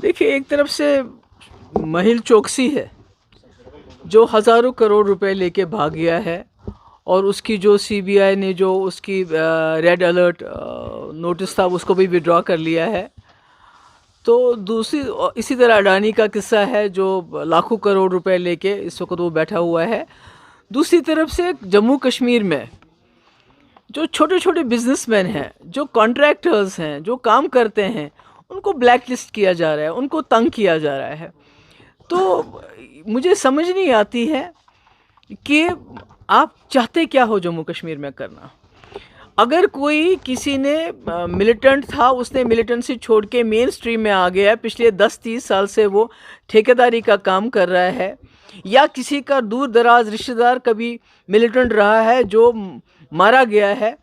देखिए, एक तरफ से महिल चोकसी है जो हज़ारों करोड़ रुपए लेके भाग गया है, और उसकी जो सीबीआई ने जो उसकी रेड अलर्ट नोटिस था उसको भी विड्रॉ कर लिया है। तो दूसरी इसी तरह अडानी का किस्सा है जो लाखों करोड़ रुपए लेके इस वक्त वो बैठा हुआ है। दूसरी तरफ से जम्मू कश्मीर में जो छोटे छोटे बिजनेसमैन हैं, जो कॉन्ट्रैक्टर्स हैं, जो काम करते हैं, उनको ब्लैक लिस्ट किया जा रहा है, उनको तंग किया जा रहा है। तो मुझे समझ नहीं आती है कि आप चाहते क्या हो जम्मू कश्मीर में करना। अगर कोई किसी ने मिलिटेंट था, उसने मिलिटेंसी छोड़ के मेन स्ट्रीम में आ गया है, पिछले 10-30 साल से वो ठेकेदारी का काम कर रहा है, या किसी का दूर दराज रिश्तेदार कभी मिलिटेंट रहा है जो मारा गया है,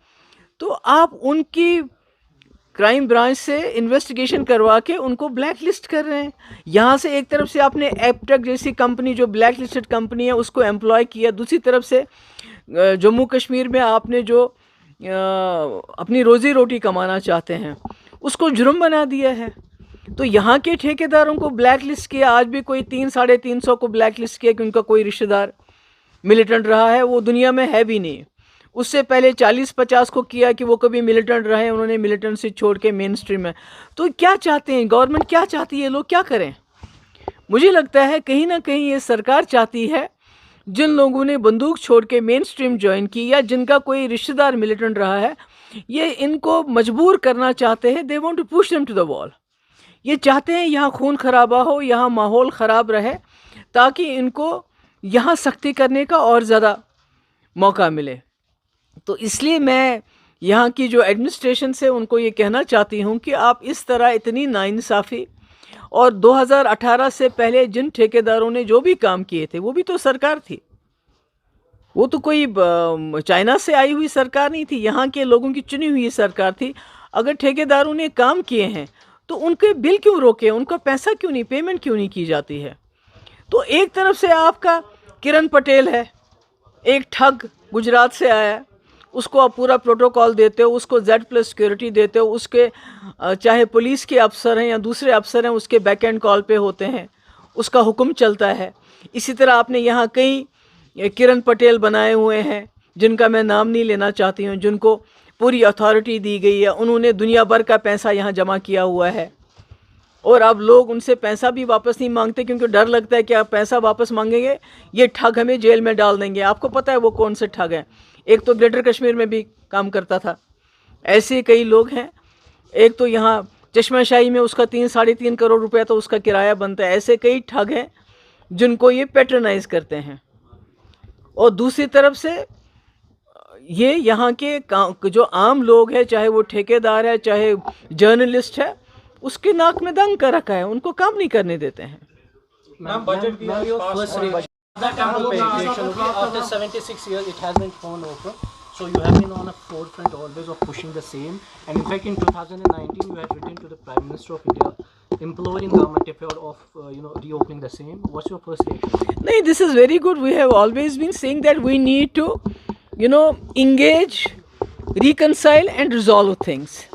तो आप उनकी क्राइम ब्रांच से इन्वेस्टिगेशन करवा के उनको ब्लैक लिस्ट कर रहे हैं। यहाँ से एक तरफ से आपने एपटेक जैसी कंपनी जो ब्लैक लिस्टेड कंपनी है उसको एम्प्लॉय किया, दूसरी तरफ से जम्मू कश्मीर में आपने जो अपनी रोज़ी रोटी कमाना चाहते हैं उसको जुर्म बना दिया है। तो यहाँ के ठेकेदारों को ब्लैक लिस्ट किया, आज भी कोई 300-350 को ब्लैक लिस्ट किया कि उनका कोई रिश्तेदार मिलिटेंट रहा है, वो दुनिया में है भी नहीं। उससे पहले 40-50 को किया कि वो कभी मिलिटेंट रहे, उन्होंने मिलिटेंट से छोड़ के मेन स्ट्रीम में। तो क्या चाहते हैं गवर्नमेंट, क्या चाहती है, लोग क्या करें? मुझे लगता है कहीं ना कहीं ये सरकार चाहती है जिन लोगों ने बंदूक छोड़ के मेन स्ट्रीम ज्वाइन की या जिनका कोई रिश्तेदार मिलिटेंट रहा है, ये इनको मजबूर करना चाहते हैं। They want to push them to the wall. ये चाहते हैं यहाँ खून खराबा हो, यहाँ माहौल ख़राब रहे, ताकि इनको यहाँ सख्ती करने का और ज़्यादा मौका मिले। तो इसलिए मैं यहाँ की जो एडमिनिस्ट्रेशन से उनको ये कहना चाहती हूँ कि आप इस तरह इतनी नाइंसाफ़ी, और 2018 से पहले जिन ठेकेदारों ने जो भी काम किए थे वो भी तो सरकार थी, वो तो कोई चाइना से आई हुई सरकार नहीं थी, यहाँ के लोगों की चुनी हुई सरकार थी। अगर ठेकेदारों ने काम किए हैं तो उनके बिल क्यों रोके, उनका पैसा क्यों नहीं, पेमेंट क्यों नहीं की जाती है? तो एक तरफ से आपका किरण पटेल है, एक ठग गुजरात से आया है, उसको आप पूरा प्रोटोकॉल देते हो, उसको Z+ सिक्योरिटी देते हो, उसके चाहे पुलिस के अफसर हैं या दूसरे अफसर हैं उसके बैक एंड कॉल पे होते हैं, उसका हुक्म चलता है। इसी तरह आपने यहाँ कई किरण पटेल बनाए हुए हैं जिनका मैं नाम नहीं लेना चाहती हूँ, जिनको पूरी अथॉरिटी दी गई है, उन्होंने दुनिया भर का पैसा यहाँ जमा किया हुआ है, और अब लोग उनसे पैसा भी वापस नहीं मांगते क्योंकि डर लगता है कि आप पैसा वापस मांगेंगे ये ठग हमें जेल में डाल देंगे। आपको पता है वो कौन से ठग हैं? एक तो ग्रेटर कश्मीर में भी काम करता था, ऐसे कई लोग हैं। एक तो यहाँ चश्माशाही में उसका 3-3.5 करोड़ रुपया तो उसका किराया बनता है। ऐसे कई ठग हैं जिनको ये पैट्रनाइज करते हैं। और दूसरी तरफ से ये यहाँ के जो आम लोग हैं, चाहे वो ठेकेदार है चाहे जर्नलिस्ट है, उसके नाक में दंग कर रखा है, उनको काम नहीं करने देते हैं। Ma'am, your first budget. That temple penetration, okay, after 76 years it has been thrown open. So you have been on a forefront always of pushing the same. And in fact in 2019 you have written to the Prime Minister of India imploring government of reopening the same. What's your first reaction? No, this is very good. We have always been saying that we need to, engage, reconcile and resolve things.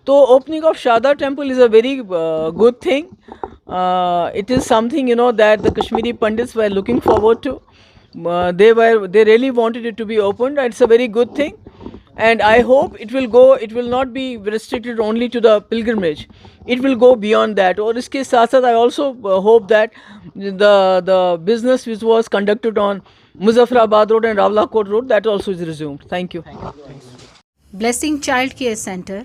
So opening of Sharda temple is a very good thing. It is something that the Kashmiri Pandits were looking forward to. They really wanted it to be opened. It's a very good thing, and I hope it will not be restricted only to the pilgrimage. It will go beyond that. और इसके साथ साथ I also hope that the business which was conducted on Muzaffarabad Road and Rawalakot Road, that also is resumed. Thank you. Blessing Child Care Center.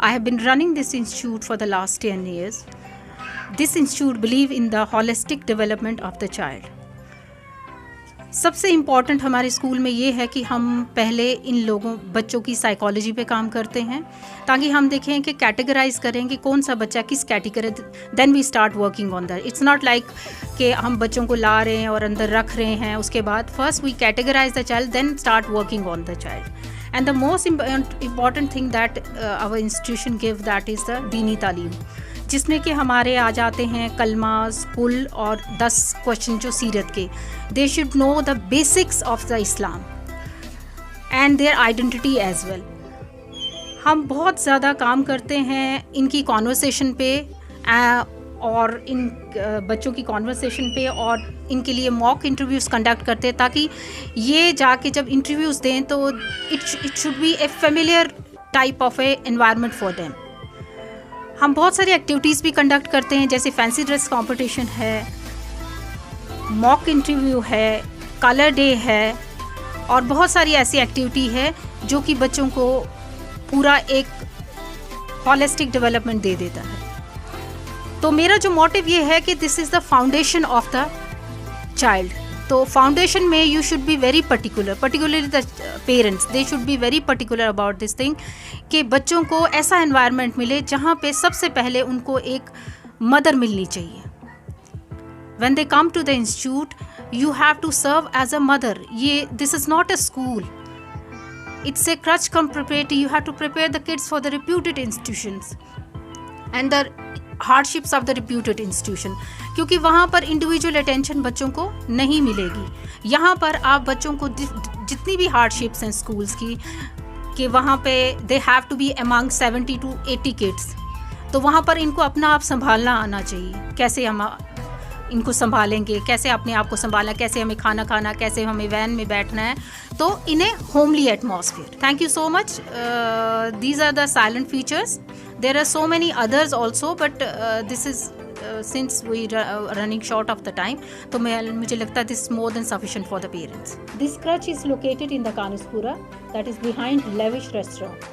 I have been running this institute for the last 10 years. This institute believes in the holistic development of the child. सबसे important हमारे school में ये है कि हम पहले इन बच्चों की साइकोलॉजी पे काम करते हैं, ताकि हम देखें कि कैटेगराइज करें कि कौन सा बच्चा किस category, then we start working on that. It's not like कि हम बच्चों को ला रहे हैं और अंदर रख रहे हैं, उसके बाद first we categorise the child, then start working on the child. And the most important thing that our institution give, that is the दीनी तालीम, जिसमें कि हमारे आ जाते हैं कलमा, कुल और 10 क्वेश्चन जो सीरत के. They should know the basics of the Islam and their identity as well. हम बहुत ज़्यादा काम करते हैं इनकी कॉन्वर्सेशन पे, और इन बच्चों की कॉन्वर्सेशन पे और इनके लिए मॉक इंटरव्यूज़ कंडक्ट करते हैं, ताकि ये जाके जब इंटरव्यूज़ दें तो it should be A familiar type of A environment for them. हम बहुत सारी एक्टिविटीज़ भी कंडक्ट करते हैं, जैसे फैंसी ड्रेस कंपटीशन है, मॉक इंटरव्यू है, कलर डे है, और बहुत सारी ऐसी एक्टिविटी है जो कि बच्चों को पूरा एक हॉलिस्टिक डेवलपमेंट दे देता है। तो मेरा जो मोटिव ये है कि this is the foundation of the child. तो फाउंडेशन में you should be very particularly the parents, they should be very particular about this thing कि बच्चों को ऐसा एनवायरनमेंट मिले जहाँ पे सबसे पहले उनको एक मदर मिलनी चाहिए। When they come to the institute, you have to serve as a mother. This is not a school. It's a crutch come preparatory. You have to prepare the kids for the reputed institutions and the hardships of the reputed institution. क्योंकि वहाँ पर individual attention बच्चों को नहीं मिलेगी। यहाँ पर आप बच्चों को जितनी भी hardships हैं schools की, कि वहाँ पे they have to be among 70 to 80 kids, तो वहाँ पर इनको अपना आप संभालना आना चाहिए। कैसे हम इनको संभालेंगे, कैसे अपने आप को संभालना, कैसे हमें खाना खाना, कैसे हमें वैन में बैठना है, तो in a homely atmosphere. Thank you so much. These are the silent features. There are so many others also, but this is since we running short of the time, तो मुझे लगता है this more than sufficient for the parents. This creche is located in the Kanaspura, that is behind lavish restaurant.